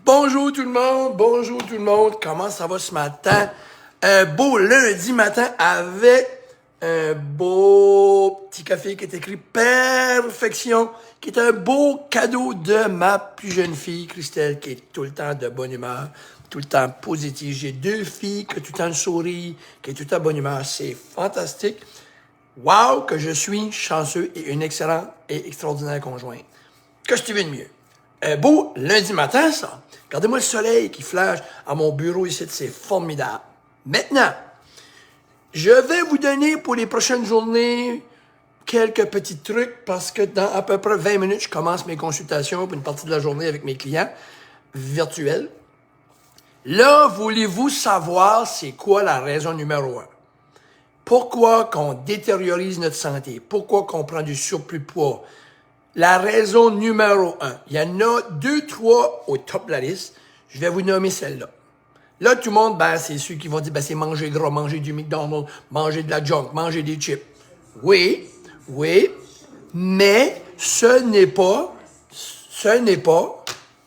Bonjour tout le monde, comment ça va ce matin? Un beau lundi matin avec un beau petit café qui est écrit Perfection, qui est un beau cadeau de ma plus jeune fille, Christelle, qui est tout le temps de bonne humeur, tout le temps positive. J'ai deux filles qui ont tout le temps le sourire, qui ont tout le temps de bonne humeur. C'est fantastique. Wow, que je suis chanceux et une excellente et extraordinaire conjointe. Que je te veux de mieux? Un beau lundi matin, ça. Regardez-moi le soleil qui flash à mon bureau ici, c'est formidable. Maintenant, je vais vous donner pour les prochaines journées quelques petits trucs parce que dans à peu près 20 minutes, je commence mes consultations pour une partie de la journée avec mes clients virtuels. Là, voulez-vous savoir c'est quoi la raison numéro 1? Pourquoi qu'on détériorise notre santé? Pourquoi qu'on prend du surplus de poids? La raison numéro 1. Il y en a 2, 3 au top de la liste. Je vais vous nommer celle-là. Là, tout le monde, c'est ceux qui vont dire, c'est manger gras, manger du McDonald's, manger de la junk, manger des chips. Oui, mais ce n'est pas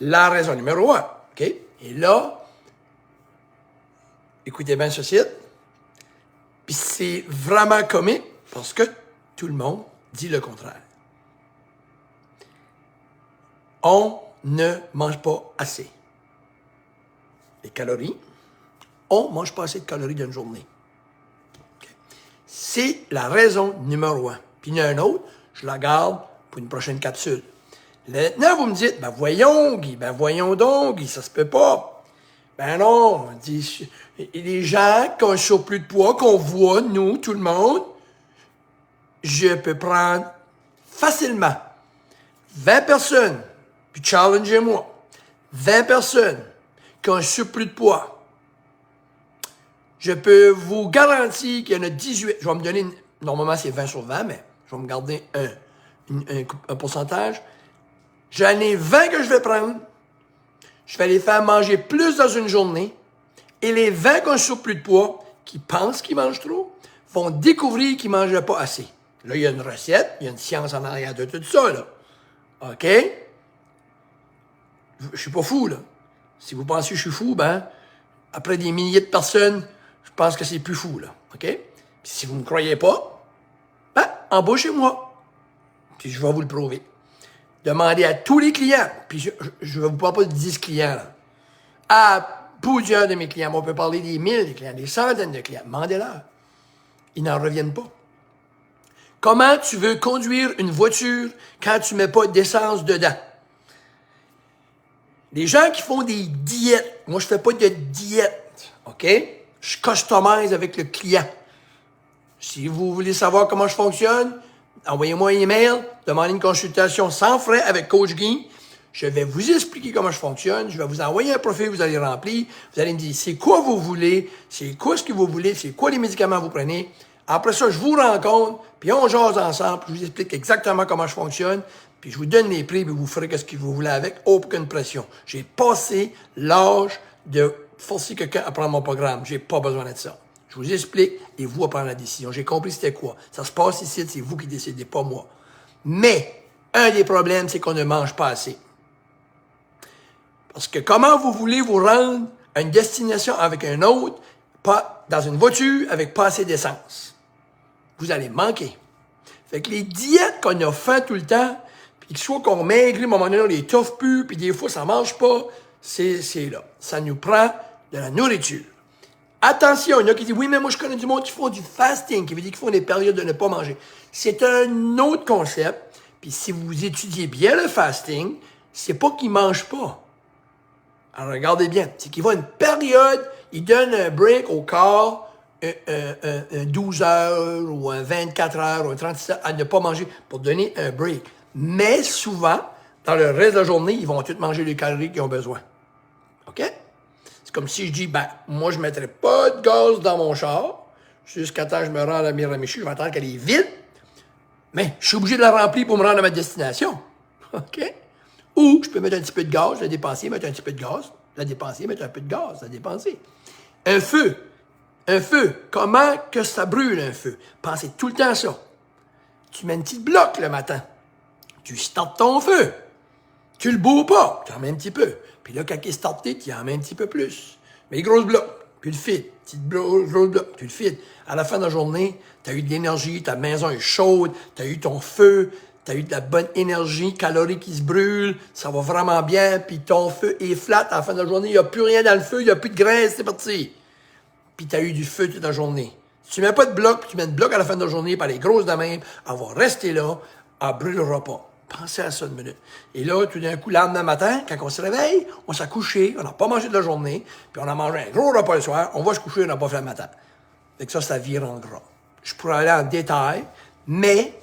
la raison numéro 1. OK? Et là, écoutez bien ce site. Puis c'est vraiment comique parce que tout le monde dit le contraire. On ne mange pas assez. Les calories, on ne mange pas assez de calories d'une journée. Okay. C'est la raison numéro 1. Puis il y en a un autre, je la garde pour une prochaine capsule. Maintenant, vous me dites, voyons, Guy, voyons donc, Guy, ça se peut pas. Non, on dit, les gens qui ont un surplus de poids, qu'on voit, nous, tout le monde, je peux prendre facilement 20 personnes, puis challengez-moi, 20 personnes qui ont un surplus de poids. Je peux vous garantir qu'il y en a 18, je vais me donner, normalement c'est 20 sur 20, mais je vais me garder un pourcentage. J'en ai 20 que je vais prendre, je vais les faire manger plus dans une journée, et les 20 qui ont un surplus de poids, qui pensent qu'ils mangent trop, vont découvrir qu'ils ne mangent pas assez. Là, il y a une recette, il y a une science en arrière de tout ça, là. OK? Je suis pas fou, là. Si vous pensez que je suis fou, après des milliers de personnes, je pense que c'est plus fou, là. OK? Puis si vous ne me croyez pas, embauchez-moi. Puis je vais vous le prouver. Demandez à tous les clients, puis je vais vous parler pas de 10 clients, là. À plusieurs de mes clients, on peut parler des 1000 de clients, des centaines de clients. Demandez-leur. Ils n'en reviennent pas. Comment tu veux conduire une voiture quand tu mets pas d'essence dedans? Les gens qui font des diètes, moi je fais pas de diète, OK? Je customise avec le client. Si vous voulez savoir comment je fonctionne, envoyez-moi un email, demandez une consultation sans frais avec Coach Guy. Je vais vous expliquer comment je fonctionne. Je vais vous envoyer un profil, vous allez remplir. Vous allez me dire c'est quoi vous voulez, c'est quoi ce que vous voulez, c'est quoi les médicaments que vous prenez. Après ça, je vous rencontre, puis on jase ensemble, puis je vous explique exactement comment je fonctionne, puis je vous donne les prix, puis vous ferez ce que vous voulez avec, aucune pression. J'ai passé l'âge de forcer quelqu'un à prendre mon programme. J'ai pas besoin de ça. Je vous explique, et vous à prendre la décision. J'ai compris c'était quoi. Ça se passe ici, c'est vous qui décidez, pas moi. Mais, un des problèmes, c'est qu'on ne mange pas assez. Parce que comment vous voulez vous rendre à une destination avec un autre, pas dans une voiture avec pas assez d'essence? Vous allez manquer. Fait que les diètes qu'on a fait tout le temps, puis que soit qu'on maigrit, à un moment donné, on les toffe plus, puis des fois, ça mange pas, c'est là. Ça nous prend de la nourriture. Attention, il y en a qui disent, oui, mais moi, je connais du monde qui font du fasting, qui veut dire qu'ils font des périodes de ne pas manger. C'est un autre concept, puis si vous étudiez bien le fasting, c'est pas qu'ils mangent pas. Alors, regardez bien, c'est qu'il va une période, il donne un break au corps, un 12 heures ou un 24 heures ou un 36 heures à ne pas manger pour donner un break. Mais souvent, dans le reste de la journée, ils vont tous manger les calories qu'ils ont besoin. OK? C'est comme si je dis, moi, je ne mettrai pas de gaz dans mon char jusqu'à temps que je me rende à Miramichi, je vais attendre qu'elle est vide, mais je suis obligé de la remplir pour me rendre à ma destination. OK? Ou je peux mettre un petit peu de gaz, la dépenser, mettre un petit peu de gaz, la dépenser, mettre un peu de gaz, la dépenser. Un feu, comment que ça brûle un feu? Pensez tout le temps à ça. Tu mets une petite bloc le matin. Tu startes ton feu. Tu le bourres pas, tu en mets un petit peu. Puis là, quand il est starté, tu en mets un petit peu plus. Mais les grosses blocs, puis le feed. Petite gros bloc, tu le feed. À la fin de la journée, tu as eu de l'énergie, ta maison est chaude, tu as eu ton feu, tu as eu de la bonne énergie, calories qui se brûlent, ça va vraiment bien, puis ton feu est flat. À la fin de la journée, il n'y a plus rien dans le feu, il n'y a plus de graisse, c'est parti. Puis tu as eu du feu toute la journée. Si tu mets pas de bloc, puis tu mets de bloc à la fin de la journée, par les grosses de même, elle va rester là, elle ne brûlera pas. Pensez à ça une minute. Et là, tout d'un coup, le lendemain matin, quand on se réveille, on s'est couché, on n'a pas mangé de la journée, puis on a mangé un gros repas le soir, on va se coucher, on n'a pas fait le matin. Fait que ça vire en gras. Je pourrais aller en détail, mais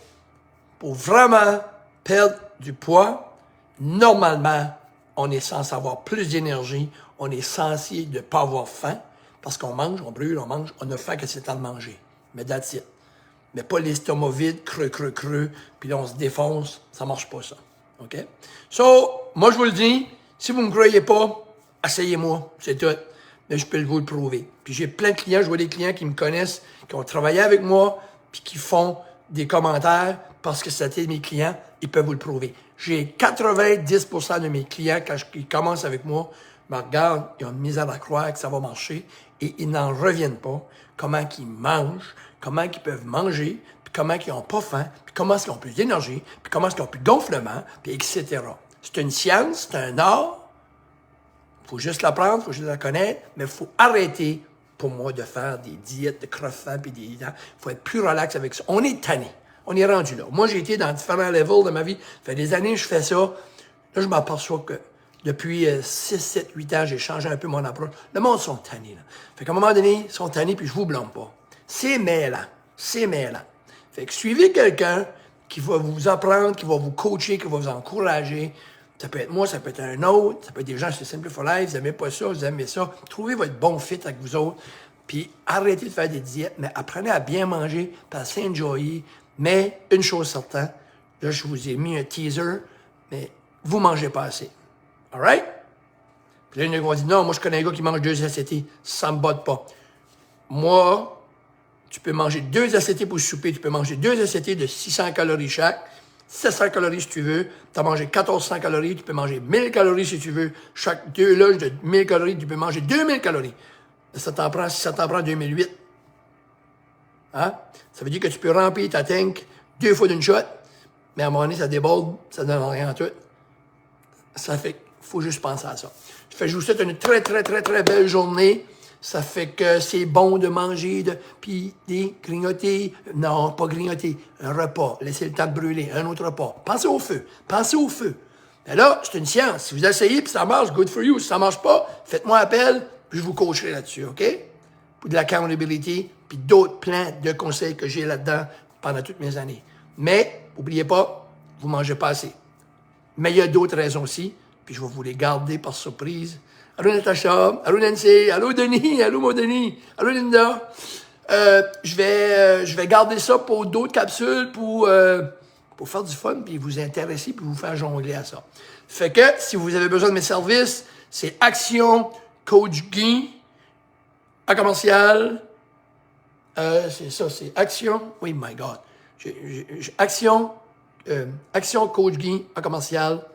pour vraiment perdre du poids, normalement, on est censé avoir plus d'énergie, on est censé ne pas avoir faim, parce qu'on mange, on brûle, on mange, on a faim que c'est le temps de manger. Mais that's it. Mais pas l'estomac vide, creux, puis là, on se défonce. Ça marche pas, ça. OK? So, moi, je vous le dis, si vous ne me croyez pas, essayez-moi, c'est tout. Mais je peux vous le prouver. Puis j'ai plein de clients, je vois des clients qui me connaissent, qui ont travaillé avec moi, puis qui font des commentaires parce que c'était mes clients, ils peuvent vous le prouver. J'ai 90% de mes clients, quand ils commencent avec moi, me regardent, ils ont une misère à croire que ça va marcher et ils n'en reviennent pas. Comment qu'ils mangent, comment ils peuvent manger, puis comment ils n'ont pas faim, puis comment ils ont plus d'énergie, puis comment ils ont plus de gonflement, puis etc. C'est une science, c'est un art. Il faut juste l'apprendre, il faut juste la connaître, mais il faut arrêter, pour moi, de faire des diètes de crevant, puis des... Il faut être plus relax avec ça. On est tanné. On est rendu là. Moi, j'ai été dans différents levels de ma vie. Ça fait des années que je fais ça. Là, je m'aperçois que depuis 6, 7, 8 ans, j'ai changé un peu mon approche. Le monde sont tannés, là. Fait qu'à un moment donné, ils sont tannés, puis je vous blâme pas. C'est mêlant. C'est mêlant. Fait que suivez quelqu'un qui va vous apprendre, qui va vous coacher, qui va vous encourager. Ça peut être moi, ça peut être un autre, ça peut être des gens chez Simple for Life, vous n'aimez pas ça, vous aimez ça. Trouvez votre bon fit avec vous autres, puis arrêtez de faire des diètes, mais apprenez à bien manger, puis à s'enjoyer. Mais une chose certaine, là, je vous ai mis un teaser, mais vous ne mangez pas assez. All right? Puis là, il y en a qui vont dire, non, moi, je connais un gars qui mange 2 assiettes, ça ne me botte pas. Moi, tu peux manger 2 assiettes pour souper, tu peux manger 2 assiettes de 600 calories chaque, 700 calories si tu veux, tu as mangé 1400 calories, tu peux manger 1000 calories si tu veux, chaque 2 lunchs de 1000 calories, tu peux manger 2000 calories. Ça t'en prend 2008. Hein? Ça veut dire que tu peux remplir ta tank 2 fois d'une shot, mais à un moment donné, ça déborde, ça ne donne rien en tout. Ça fait qu'il faut juste penser à ça. Je vous souhaite une très, très, très, très belle journée. Ça fait que c'est bon de manger, puis des grignoter. Non, pas grignoter. Un repas. Laissez le temps de brûler. Un autre repas. Pensez au feu. Pensez au feu. Mais là, c'est une science. Si vous essayez puis ça marche, good for you. Si ça marche pas, faites-moi appel, puis je vous coacherai là-dessus, OK? Pour de l'accountability, puis d'autres plein de conseils que j'ai là-dedans pendant toutes mes années. Mais, n'oubliez pas, vous mangez pas assez. Mais il y a d'autres raisons aussi, puis je vais vous les garder par surprise. Allô Natacha, allô Nancy, allô Denis, allô mon Denis, allô Linda. Je vais garder ça pour d'autres capsules pour faire du fun, puis vous intéresser, puis vous faire jongler à ça. Fait que, si vous avez besoin de mes services, c'est Action Coach Guy à commercial. C'est ça, c'est Action. Oui, my God. Action Coach Guy à commercial.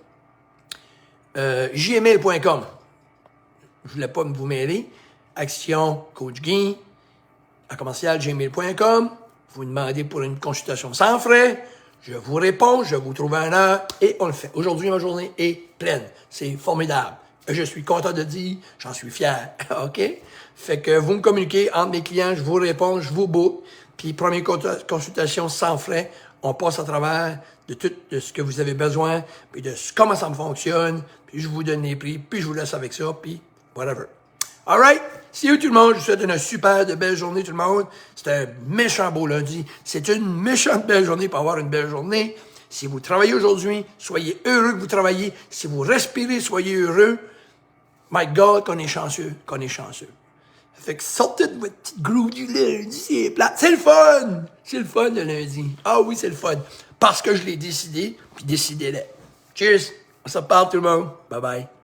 gmail.com. Je voulais pas vous mêler. Action Coach Guy à commercial gmail.com. Vous demandez pour une consultation sans frais. Je vous réponds, je vous trouve un heure et on le fait. Aujourd'hui, ma journée est pleine. C'est formidable. Je suis content de dire, j'en suis fier. OK? Fait que vous me communiquez entre mes clients, je vous réponds, je vous book. Puis première consultation sans frais. On passe à travers de tout de ce que vous avez besoin, puis de comment ça me fonctionne, puis je vous donne les prix, puis je vous laisse avec ça, puis whatever. All right? See you tout le monde. Je vous souhaite une super de belle journée tout le monde. C'est un méchant beau lundi. C'est une méchante belle journée pour avoir une belle journée. Si vous travaillez aujourd'hui, soyez heureux que vous travaillez. Si vous respirez, soyez heureux. My God, qu'on est chanceux, qu'on est chanceux. Fait que sortez de votre petite groove du lundi, c'est plate. C'est le fun! C'est le fun le lundi. Ah oui, c'est le fun. Parce que je l'ai décidé, puis décidez-le. Cheers! On se parle tout le monde. Bye bye.